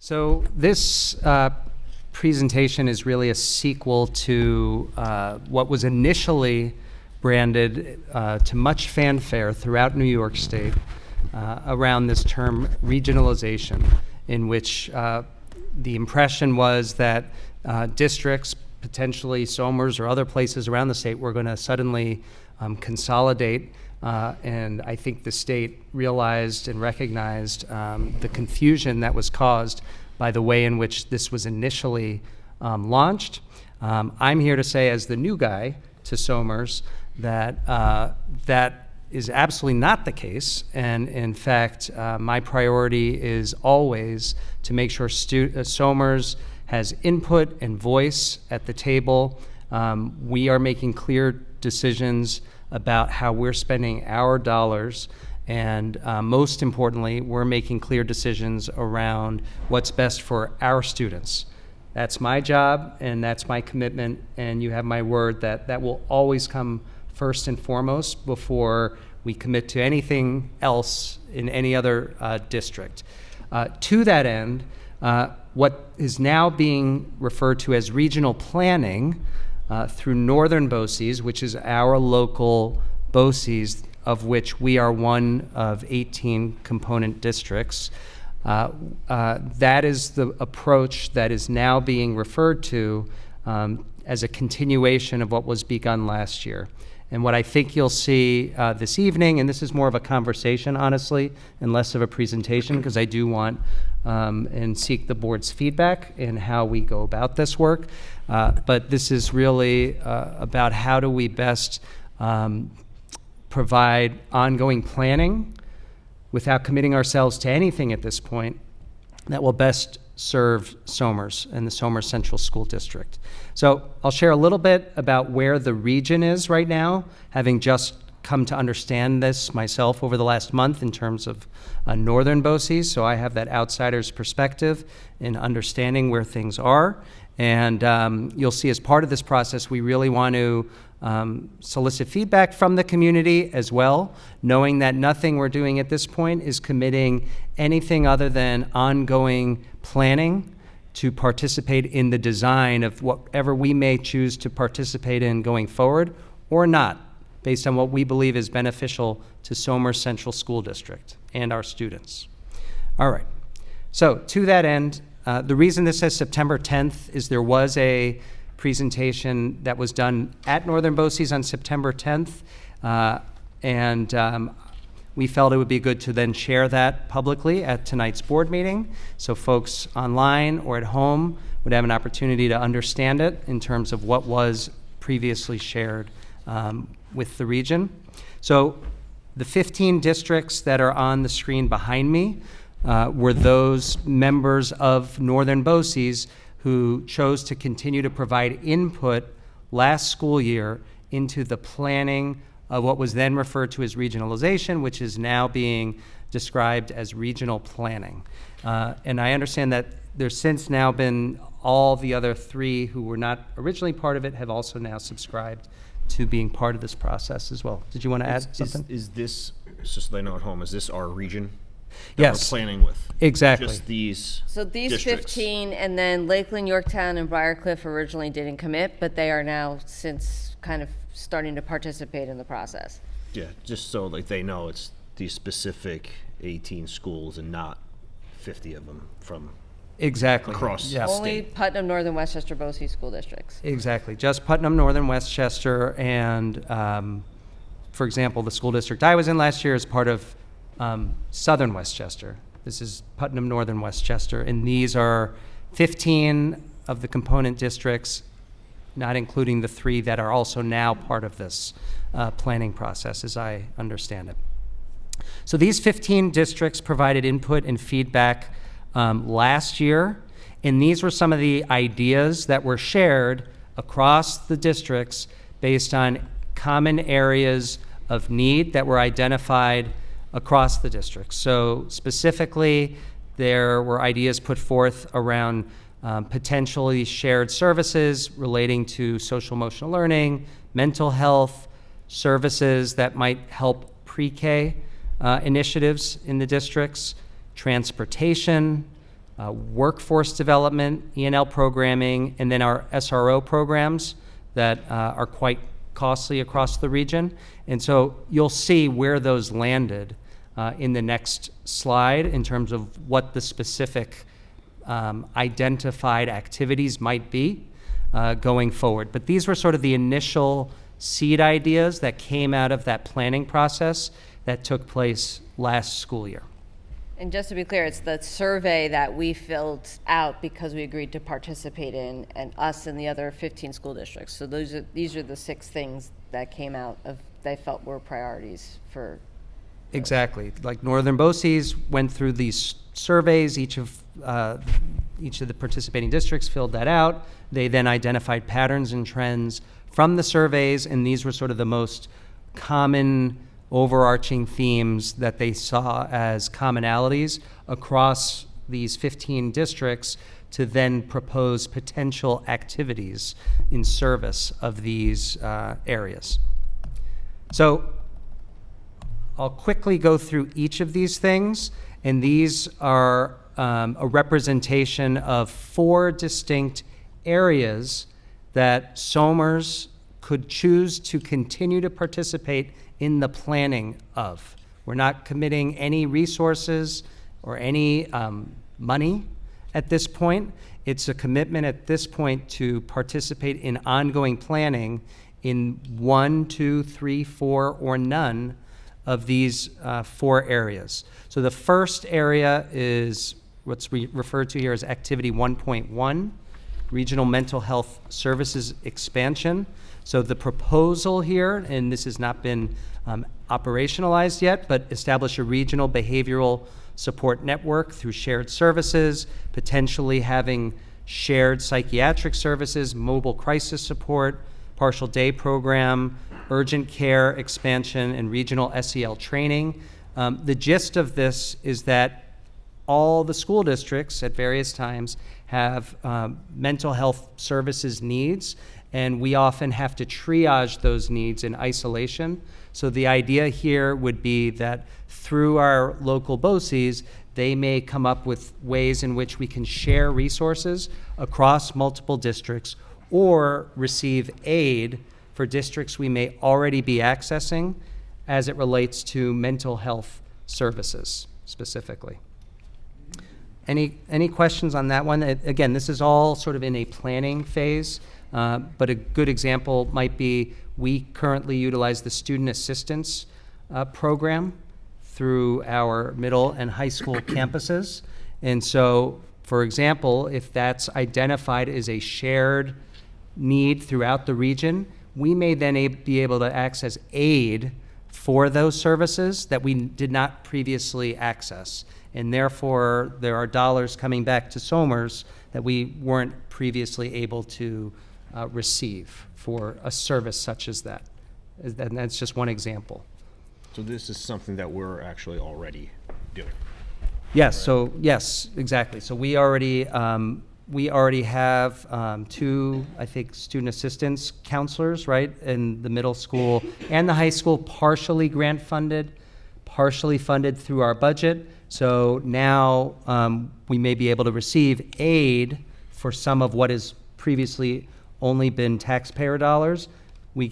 So this presentation is really a sequel to what was initially branded to much fanfare throughout New York State around this term regionalization, in which the impression was that districts, potentially Somers or other places around the state, were going to suddenly consolidate. And I think the state realized and recognized the confusion that was caused by the way in which this was initially launched. I'm here to say, as the new guy to Somers, that that is absolutely not the case. And in fact, my priority is always to make sure Somers has input and voice at the table. We are making clear decisions about how we're spending our dollars, and most importantly, we're making clear decisions around what's best for our students. That's my job, and that's my commitment, and you have my word that that will always come first and foremost before we commit to anything else in any other district. To that end, what is now being referred to as regional planning through Northern BOCES, which is our local BOCES, of which we are one of 18 component districts. That is the approach that is now being referred to as a continuation of what was begun last year. And what I think you'll see this evening, and this is more of a conversation, honestly, and less of a presentation, because I do want and seek the board's feedback in how we go about this work. But this is really about how do we best provide ongoing planning without committing ourselves to anything at this point that will best serve Somers and the Somers Central School District. So I'll share a little bit about where the region is right now, having just come to understand this myself over the last month in terms of Northern BOCES, so I have that outsider's perspective in understanding where things are. And you'll see as part of this process, we really want to solicit feedback from the community as well, knowing that nothing we're doing at this point is committing anything other than ongoing planning to participate in the design of whatever we may choose to participate in going forward or not, based on what we believe is beneficial to Somers Central School District and our students. All right, so to that end, the reason this says September 10th is there was a presentation that was done at Northern BOCES on September 10th, and we felt it would be good to then share that publicly at tonight's board meeting, so folks online or at home would have an opportunity to understand it in terms of what was previously shared with the region. So the 15 districts that are on the screen behind me were those members of Northern BOCES who chose to continue to provide input last school year into the planning of what was then referred to as regionalization, which is now being described as regional planning. And I understand that there's since now been all the other three who were not originally part of it have also now subscribed to being part of this process as well. Did you want to add something? Is this, just so they know at home, is this our region that Yes. we're planning with? Exactly. Just these So these districts. 15, and then Lakeland, Yorktown, and Briarcliff originally didn't commit, but they are now since kind of starting to participate in the process. Yeah, just so like they know it's these specific 18 schools and not 50 of them from Exactly. across Yes. the Only state. Putnam, Northern Westchester, BOCES school districts. Exactly. Just Putnam, Northern Westchester, and for example, the school district I was in last year is part of Southern Westchester. This is Putnam, Northern Westchester, and these are 15 of the component districts, not including the 3 that are also now part of this planning process, as I understand it. So these 15 districts provided input and feedback last year, and these were some of the ideas that were shared across the districts based on common areas of need that were identified across the districts. So specifically, there were ideas put forth around potentially shared services relating to social emotional learning, mental health, services that might help pre-K initiatives in the districts, transportation, workforce development, E&L programming, and then our SRO programs that are quite costly across the region. And so you'll see where those landed in the next slide in terms of what the specific identified activities might be going forward. But these were sort of the initial seed ideas that came out of that planning process that took place last school year. And just to be clear, it's the survey that we filled out because we agreed to participate in, and us and the other 15 school districts. So these are the 6 things that came out of, they felt were priorities for. Exactly. Like Northern BOCES went through these surveys. Each of the participating districts filled that out. They then identified patterns and trends from the surveys, and these were sort of the most common overarching themes that they saw as commonalities across these 15 districts to then propose potential activities in service of these areas. So I'll quickly go through each of these things, and these are a representation of 4 distinct areas that Somers could choose to continue to participate in the planning of. We're not committing any resources or any money at this point. It's a commitment at this point to participate in ongoing planning in 1, 2, 3, 4, or none of these 4 areas. So the first area is what's referred to here as Activity 1.1, Regional Mental Health Services Expansion. So the proposal here, and this has not been operationalized yet, but establish a regional behavioral support network through shared services, potentially having shared psychiatric services, mobile crisis support, partial day program, urgent care expansion, and regional SEL training. The gist of this is that all the school districts at various times have mental health services needs, and we often have to triage those needs in isolation. So the idea here would be that through our local BOCES, they may come up with ways in which we can share resources across multiple districts or receive aid for districts we may already be accessing as it relates to mental health services specifically. Any questions on that one? Again, this is all sort of in a planning phase, but a good example might be we currently utilize the student assistance program through our middle and high school campuses. And so, for example, if that's identified as a shared need throughout the region, we may then be able to access aid for those services that we did not previously access. And therefore, there are dollars coming back to Somers that we weren't previously able to receive for a service such as that. And that's just one example. So this is something that we're actually already doing. Yes. So yes, exactly. So we already have 2, I think, student assistance counselors, right, in the middle school and the high school, partially grant funded, partially funded through our budget. So now we may be able to receive aid for some of what has previously only been taxpayer dollars. We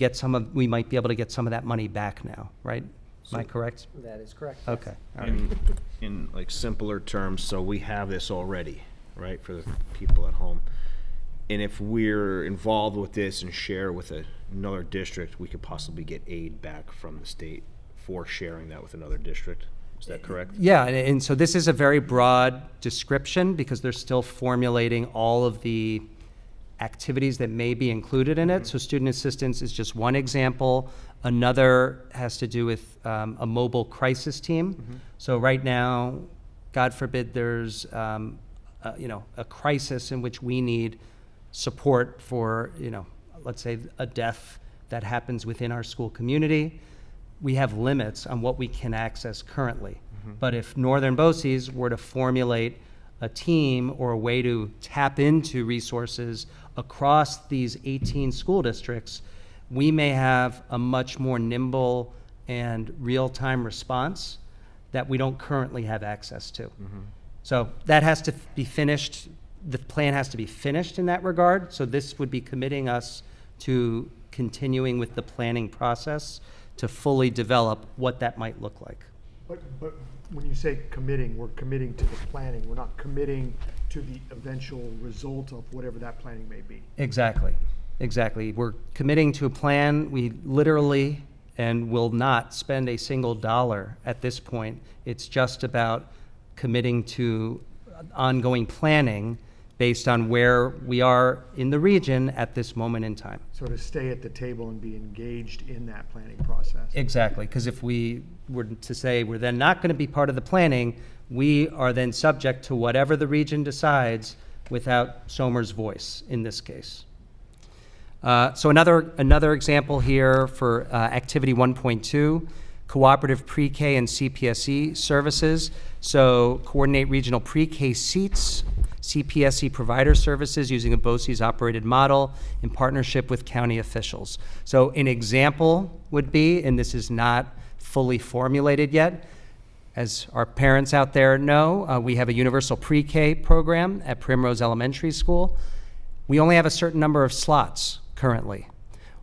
might be able to get some of that money back now, right? Am I correct? That is correct. Okay. All right. In like simpler terms, so we have this already, right, for the people at home. And if we're involved with this and share with another district, we could possibly get aid back from the state for sharing that with another district. Is that correct? Yeah, and so this is a very broad description because they're still formulating all of the activities that may be included in it. So student assistance is just one example. Another has to do with a mobile crisis team. So right now, God forbid there's a crisis in which we need support for, let's say a death that happens within our school community. We have limits on what we can access currently. But if Northern BOCES were to formulate a team or a way to tap into resources across these 18 school districts, we may have a much more nimble and real-time response that we don't currently have access to. So that has to be finished. The plan has to be finished in that regard. So this would be committing us to continuing with the planning process to fully develop what that might look like. But when you say committing, we're committing to the planning. We're not committing to the eventual result of whatever that planning may be. Exactly. We're committing to a plan. We literally and will not spend a single dollar at this point. It's just about committing to ongoing planning based on where we are in the region at this moment in time. So to stay at the table and be engaged in that planning process. Exactly, because if we were to say we're then not going to be part of the planning, we are then subject to whatever the region decides without Somer's voice in this case. So another example here for activity 1.2, cooperative pre-K and CPSE services. So coordinate regional pre-K seats, CPSE provider services using a BOCES operated model in partnership with county officials. So an example would be, and this is not fully formulated yet, as our parents out there know, we have a universal pre-K program at Primrose Elementary School. We only have a certain number of slots currently.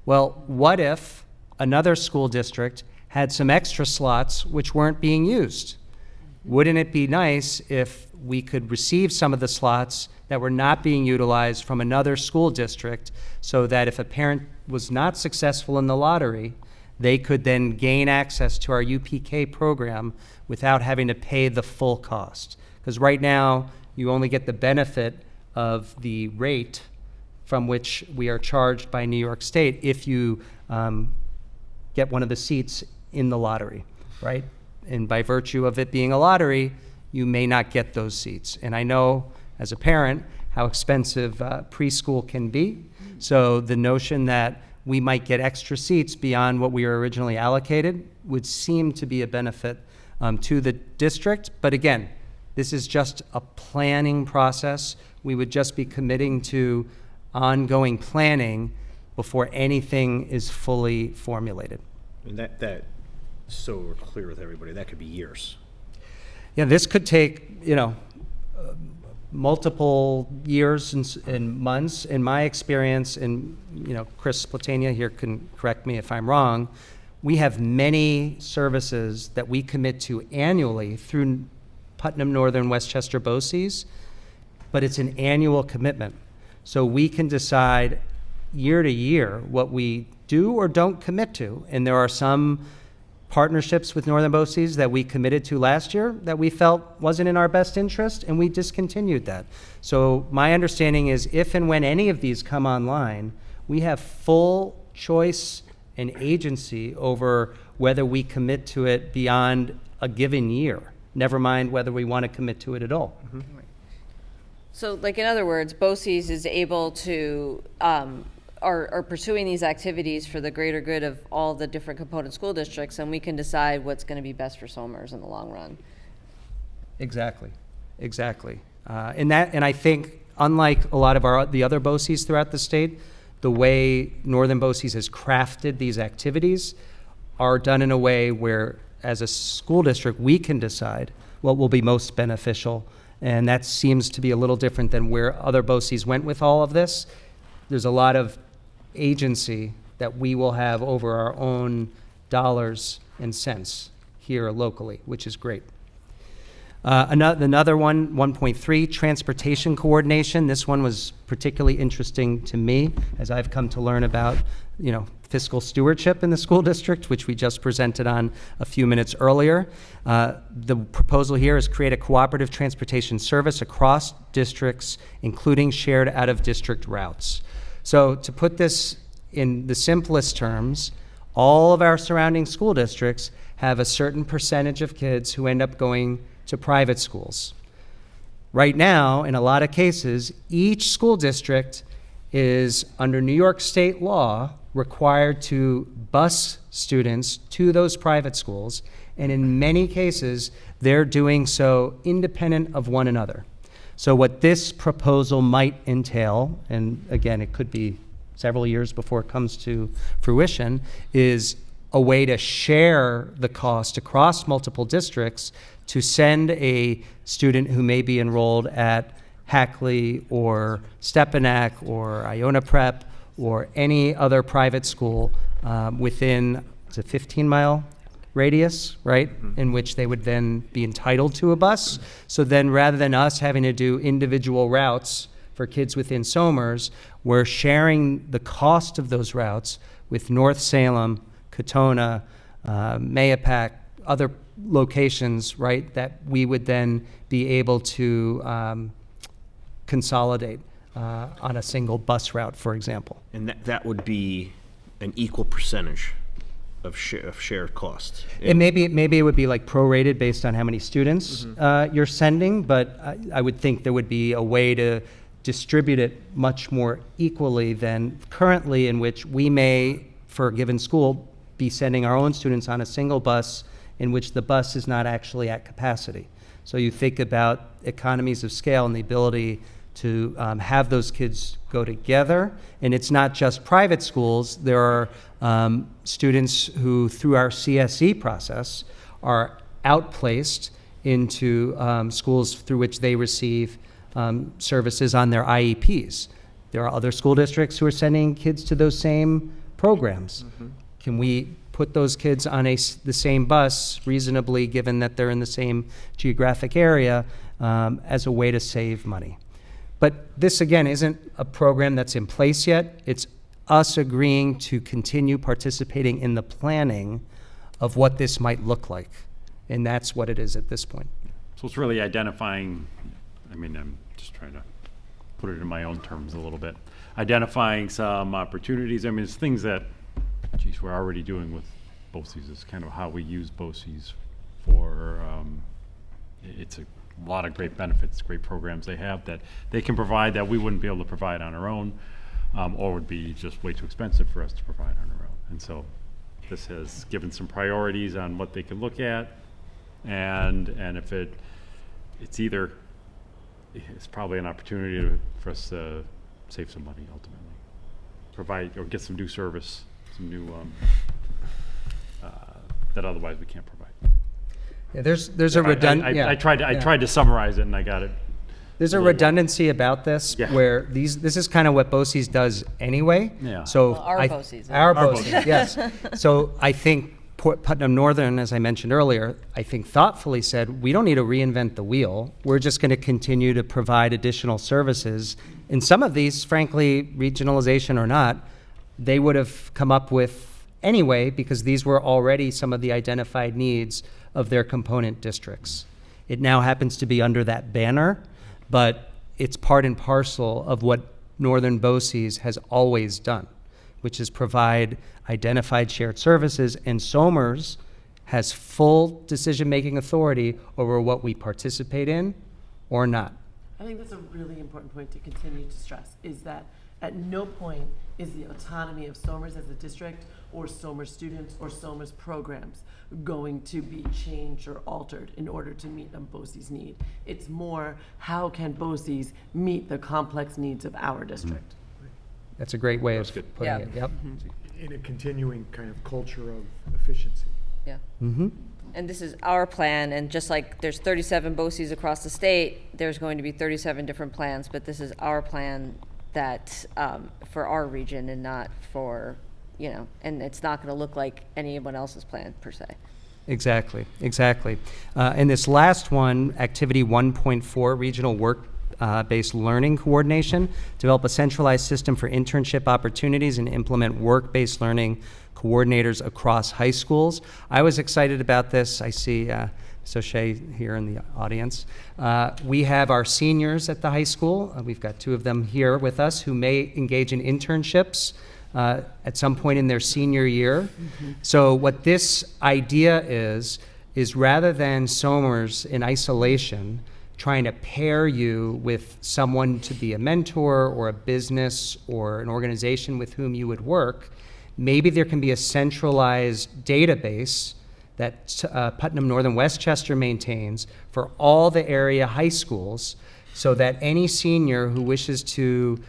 Well, what if another school district had some extra slots which weren't being used? Wouldn't it be nice if we could receive some of the slots that were not being utilized from another school district so that if a parent was not successful in the lottery, they could then gain access to our UPK program without having to pay the full cost? Because right now, you only get the benefit of the rate from which we are charged by New York State if you get one of the seats in the lottery, right? And by virtue of it being a lottery, you may not get those seats. And I know as a parent how expensive preschool can be. So the notion that we might get extra seats beyond what we were originally allocated would seem to be a benefit to the district. But again, this is just a planning process. We would just be committing to ongoing planning before anything is fully formulated. And that, so we're clear with everybody, that could be years. Yeah, this could take, multiple years and months. In my experience, and Chris Platania here can correct me if I'm wrong, we have many services that we commit to annually through Putnam Northern Westchester BOCES, but it's an annual commitment. So we can decide year to year what we do or don't commit to. And there are some partnerships with Northern BOCES that we committed to last year that we felt wasn't in our best interest, and we discontinued that. So my understanding is if and when any of these come online, we have full choice and agency over whether we commit to it beyond a given year, never mind whether we want to commit to it at all. Mm-hmm. So, like, in other words, BOCES is able to, are pursuing these activities for the greater good of all the different component school districts, and we can decide what's going to be best for Somers in the long run. Exactly. And I think, unlike a lot of the other BOCES throughout the state, the way Northern BOCES has crafted these activities are done in a way where, as a school district, we can decide what will be most beneficial. And that seems to be a little different than where other BOCES went with all of this. There's a lot of agency that we will have over our own dollars and cents here locally, which is great. Another one, 1.3, transportation coordination. This one was particularly interesting to me as I've come to learn about, fiscal stewardship in the school district, which we just presented on a few minutes earlier. The proposal here is create a cooperative transportation service across districts, including shared out-of-district routes. So to put this in the simplest terms, all of our surrounding school districts have a certain percentage of kids who end up going to private schools. Right now, in a lot of cases, each school district is, under New York state law, required to bus students to those private schools, and in many cases, they're doing so independent of one another. So what this proposal might entail, and again, it could be several years before it comes to fruition, is a way to share the cost across multiple districts to send a student who may be enrolled at Hackley or Stepanak or Iona Prep or any other private school within, it's a 15-mile radius, right, in which they would then be entitled to a bus. So then rather than us having to do individual routes for kids within Somers, we're sharing the cost of those routes with North Salem, Katona, Mayapack, other locations, right, that we would then be able to consolidate on a single bus route, for example. And that would be an equal percentage of shared costs. And maybe it would be like prorated based on how many students you're sending, but I would think there would be a way to distribute it much more equally than currently, in which we may, for a given school, be sending our own students on a single bus in which the bus is not actually at capacity. So you think about economies of scale and the ability to have those kids go together. And it's not just private schools. There are students who, through our CSE process, are outplaced into schools through which they receive services on their IEPs. There are other school districts who are sending kids to those same programs. Can we put those kids on the same bus reasonably, given that they're in the same geographic area, as a way to save money? But this, again, isn't a program that's in place yet. It's us agreeing to continue participating in the planning of what this might look like. And that's what it is at this point. So it's really identifying, I mean, I'm just trying to put it in my own terms a little bit. Identifying some opportunities. I mean, it's things that, geez, we're already doing with BOCES. It's kind of how we use BOCES for, it's a lot of great benefits, great programs they have that they can provide that we wouldn't be able to provide on our own, or would be just way too expensive for us to provide on our own. And so this has given some priorities on what they can look at, and if it's either, it's probably an opportunity for us to save some money ultimately, provide or get some new service, some new that otherwise we can't provide. Yeah, there's a redundant. I tried to summarize it and I got it. There's a redundancy about this, Yeah. where this is kind of what BOCES does anyway. Yeah. So Well, our BOCES. Our Our BOCES, yes. So I think Putnam Northern, as I mentioned earlier, I think thoughtfully said, we don't need to reinvent the wheel. We're just going to continue to provide additional services. And some of these, frankly, regionalization or not, they would have come up with anyway, because these were already some of the identified needs of their component districts. It now happens to be under that banner, but it's part and parcel of what Northern BOCES has always done, which is provide identified shared services, and Somers has full decision-making authority over what we participate in or not. I think that's a really important point to continue to stress, is that at no point is the autonomy of Somers as a district or Somers students or Somers programs going to be changed or altered in order to meet a BOCES need. It's more, how can BOCES meet the complex needs of our district? That's a great way of good. putting Yeah. it, yep. In a continuing kind of culture of efficiency. Yeah. Mm-hmm. And this is our plan, and just like there's 37 BOCES across the state, there's going to be 37 different plans, but this is our plan that, for our region and not for, and it's not gonna look like anyone else's plan per se. Exactly. And this last one, activity 1.4, regional work-based learning coordination, develop a centralized system for internship opportunities and implement work-based learning coordinators across high schools. I was excited about this. I see Ms. O'Shea here in the audience. We have our seniors at the high school. We've got two of them here with us who may engage in internships at some point in their senior year. So what this idea is rather than Somers in isolation trying to pair you with someone to be a mentor or a business or an organization with whom you would work, maybe there can be a centralized database that Putnam Northern Westchester maintains for all the area high schools, so that any senior who wishes to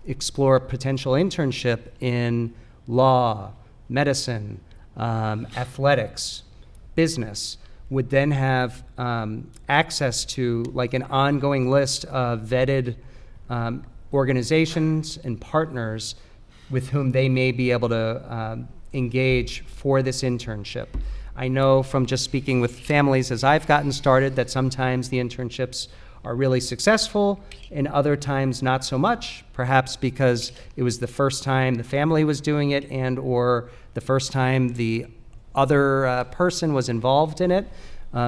explore a potential internship in law, medicine, athletics, business, would then have access to like an ongoing list of vetted organizations and partners with whom they may be able to engage for this internship. I know from just speaking with families as I've gotten started that sometimes the internships are really successful and other times not so much, perhaps because it was the first time the family was doing it and or the first time the other person was involved in it.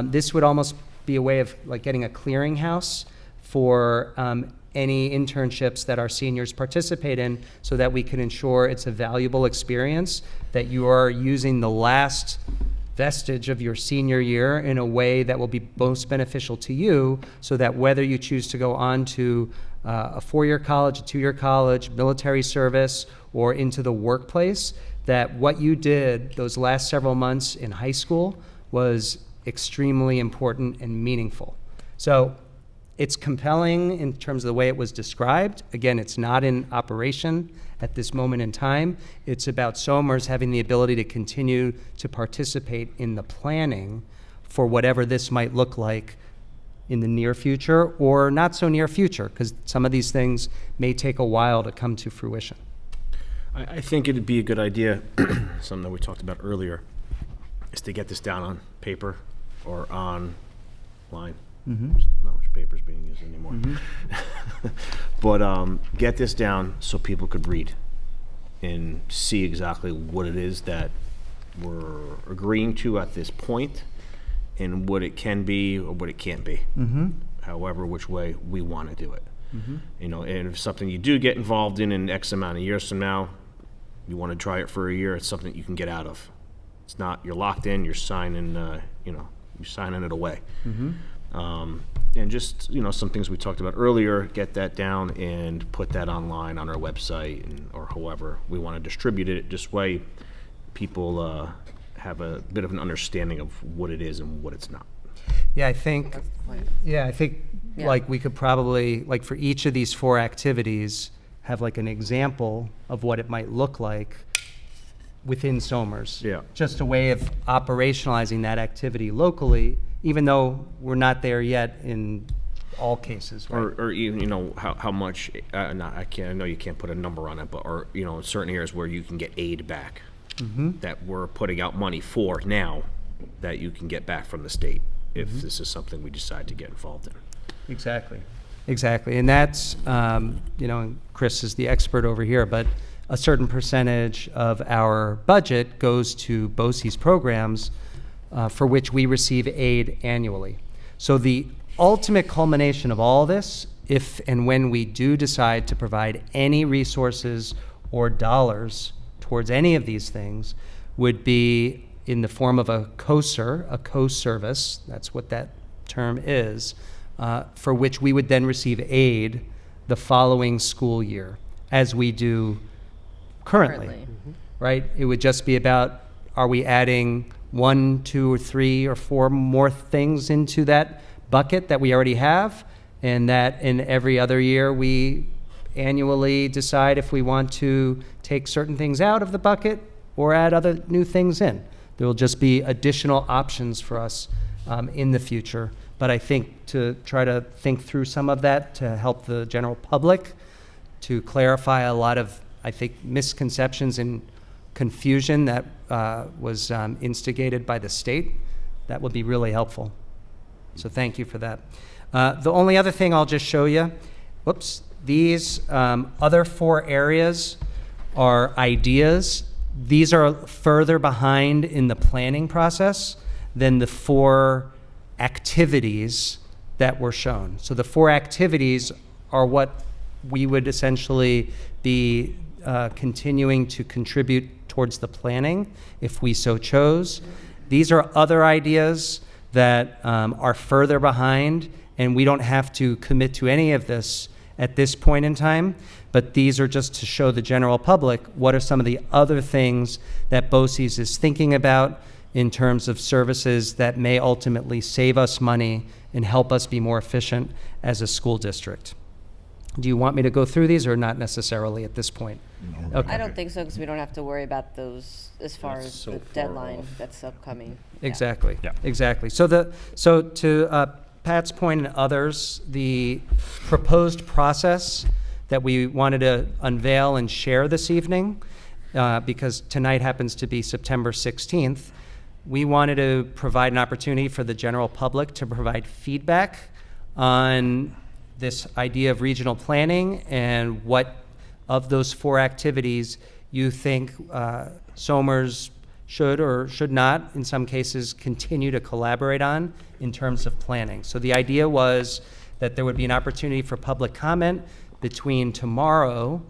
This would almost be a way of like getting a clearinghouse for any internships that our seniors participate in so that we can ensure it's a valuable experience, that you are using the last vestige of your senior year in a way that will be most beneficial to you, so that whether you choose to go on to a four-year college, a two-year college, military service, or into the workplace, that what you did those last several months in high school was extremely important and meaningful. So it's compelling in terms of the way it was described. Again, it's not in operation at this moment in time. It's about Somers having the ability to continue to participate in the planning for whatever this might look like in the near future or not so near future, because some of these things may take a while to come to fruition. I think it'd be a good idea, something that we talked about earlier, is to get this down on paper or online. Not much paper's being used anymore. But get this down so people could read and see exactly what it is that we're agreeing to at this point and what it can be or what it can't be. However, which way we want to do it. You know, and if something you do get involved in X amount of years from now, you want to try it for a year, it's something you can get out of. It's not, you're locked in, you're signing, you're signing it away. And just, some things we talked about earlier, get that down and put that online on our website or however we want to distribute it. This way people have a bit of an understanding of what it is and what it's not. I think like we could probably, like for each of these 4 activities, have like an example of what it might look like within Somers. Yeah. Just a way of operationalizing that activity locally, even though we're not there yet in all cases, right? Or even, how much, I know you can't put a number on it, but, in certain areas where you can get aid back that we're putting out money for now that you can get back from the state if this is something we decide to get involved in. Exactly. And that's, Chris is the expert over here, but a certain percentage of our budget goes to BOCES programs for which we receive aid annually. So the ultimate culmination of all this, if and when we do decide to provide any resources or dollars towards any of these things, would be in the form of a COSER, a co-service, that's what that term is, for which we would then receive aid the following school year, as we do currently. Right? It would just be about, are we adding 1, 2, or 3, or 4 more things into that bucket that we already have, and that in every other year we annually decide if we want to take certain things out of the bucket or add other new things in. There will just be additional options for us in the future. But I think to try to think through some of that to help the general public, to clarify a lot of, I think, misconceptions and confusion that was instigated by the state, that would be really helpful. So thank you for that. The only other thing I'll just show you, these other 4 areas are ideas. These are further behind in the planning process than the 4 activities that were shown. So the 4 activities are what we would essentially be continuing to contribute towards the planning if we so chose. These are other ideas that are further behind, and we don't have to commit to any of this at this point in time, but these are just to show the general public what are some of the other things that BOCES is thinking about in terms of services that may ultimately save us money and help us be more efficient as a school district. Do you want me to go through these or not necessarily at this point? Okay. I don't think so, because we don't have to worry about those as far That's as so the far deadline off. that's upcoming. Yeah. Exactly. Yeah. Exactly. So to Pat's point and others, the proposed process that we wanted to unveil and share this evening, because tonight happens to be September 16th, we wanted to provide an opportunity for the general public to provide feedback on this idea of regional planning and what of those 4 activities you think Somers should or should not, in some cases, continue to collaborate on in terms of planning. So the idea was that there would be an opportunity for public comment between tomorrow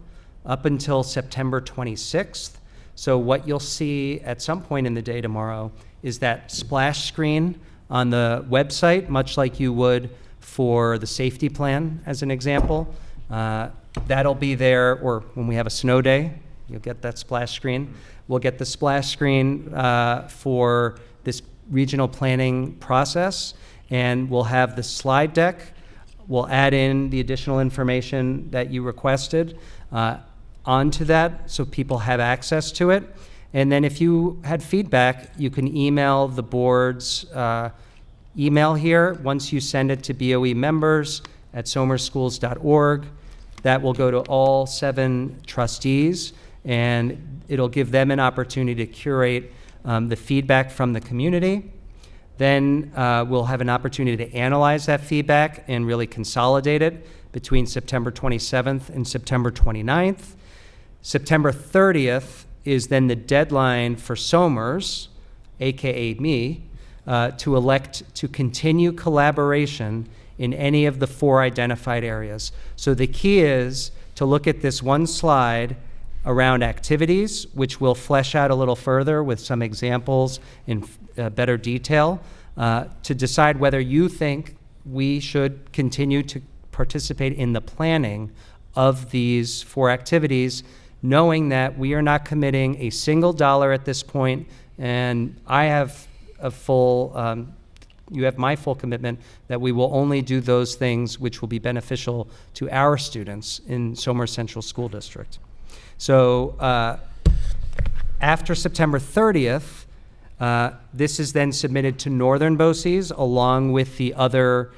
up until September 26th. So what you'll see at some point in the day tomorrow is that splash screen on the website, much like you would for the safety plan, as an example. That'll be there, or when we have a snow day, you'll get that splash screen. We'll get the splash screen for this regional planning process, and we'll have the slide deck. We'll add in the additional information that you requested onto that so people have access to it. And then if you had feedback, you can email the board's email here. Once you send it to BOE members at somerschools.org, that will go to all 7 trustees, and it'll give them an opportunity to curate the feedback from the community. Then we'll have an opportunity to analyze that feedback and really consolidate it between September 27th and September 29th. September 30th is then the deadline for Somers, AKA me, to elect to continue collaboration in any of the 4 identified areas. So the key is to look at this one slide around activities, which we'll flesh out a little further with some examples in better detail, to decide whether you think we should continue to participate in the planning of these 4 activities, knowing that we are not committing a single dollar at this point, and I have a full, you have my full commitment that we will only do those things which will be beneficial to our students in Somers Central School District. So after September 30th, this is then submitted to Northern BOCES along with the other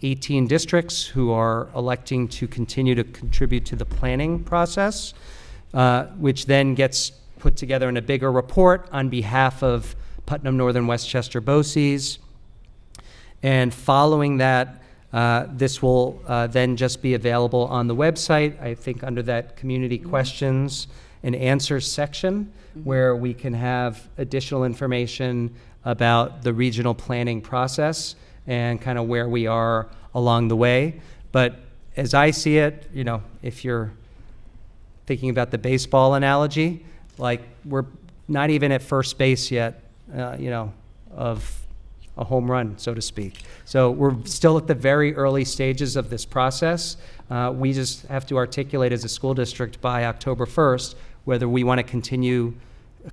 18 districts who are electing to continue to contribute to the planning process, which then gets put together in a bigger report on behalf of Putnam Northern Westchester BOCES. And following that, this will then just be available on the website, I think under that community questions and answers section, where we can have additional information about the regional planning process and kind of where we are along the way. But as I see it, you know, if you're thinking about the baseball analogy, like we're not even at first base yet, you know, of a home run, so to speak. So we're still at the very early stages of this process. We just have to articulate as a school district by October 1st whether we want to continue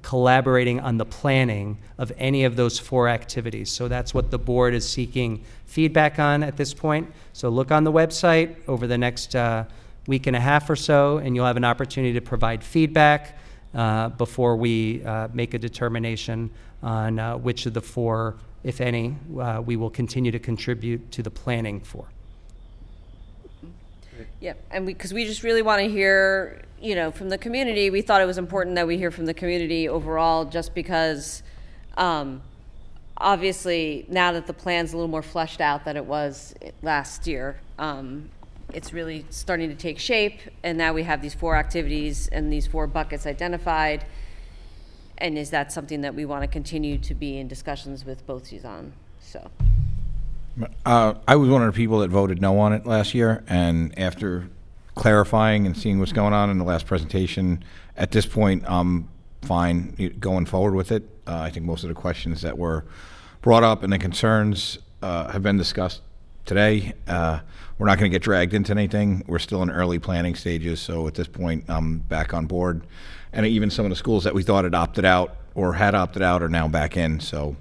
collaborating on the planning of any of those 4 activities. So that's what the board is seeking feedback on at this point. So look on the website over the next week and a half or so, and you'll have an opportunity to provide feedback before we make a determination on which of the 4, if any, we will continue to contribute to the planning for. Yep, and because we just really want to hear, you know, from the community. We thought it was important that we hear from the community overall, just because obviously now that the plan's a little more fleshed out than it was last year, it's really starting to take shape, and now we have these 4 activities and these 4 buckets identified. And is that something that we want to continue to be in discussions with BOCES on? So. I was one of the people that voted no on it last year, and after clarifying and seeing what's going on in the last presentation, at this point, I'm fine going forward with it. I think most of the questions that were brought up and the concerns have been discussed today. We're not going to get dragged into anything. We're still in early planning stages, so at this point, I'm back on board. And even some of the schools that we thought had opted out or had opted out are now back in. So,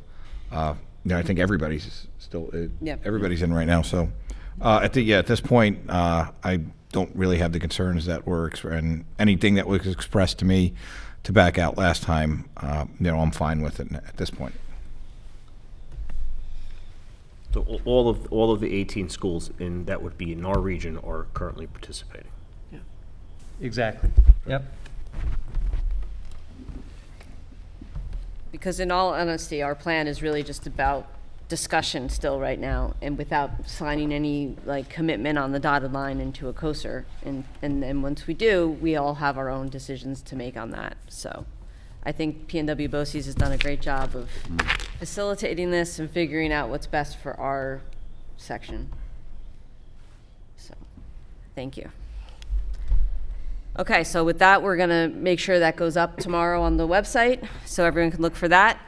you know, I think everybody's still, Yep. everybody's in right now. So At this point, I don't really have the concerns that were, and anything that was expressed to me to back out last time, I'm fine with it at this point. So all of the 18 schools that would be in our region are currently participating. Exactly. Yep. Because in all honesty, our plan is really just about discussion still right now, and without signing any like commitment on the dotted line into a COSER. And then once we do, we all have our own decisions to make on that. So I think PNW BOCES has done a great job of facilitating this and figuring out what's best for our section. So, thank you. Okay, so with that, we're gonna make sure that goes up tomorrow on the website, so everyone can look for that.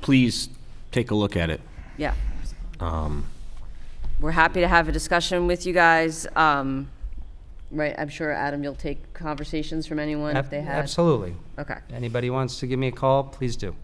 Please take a look at it. Yeah. We're happy to have a discussion with you guys. Right, I'm sure, Adam, you'll take conversations from anyone if they have. Absolutely. Okay. Anybody wants to give me a call, please do.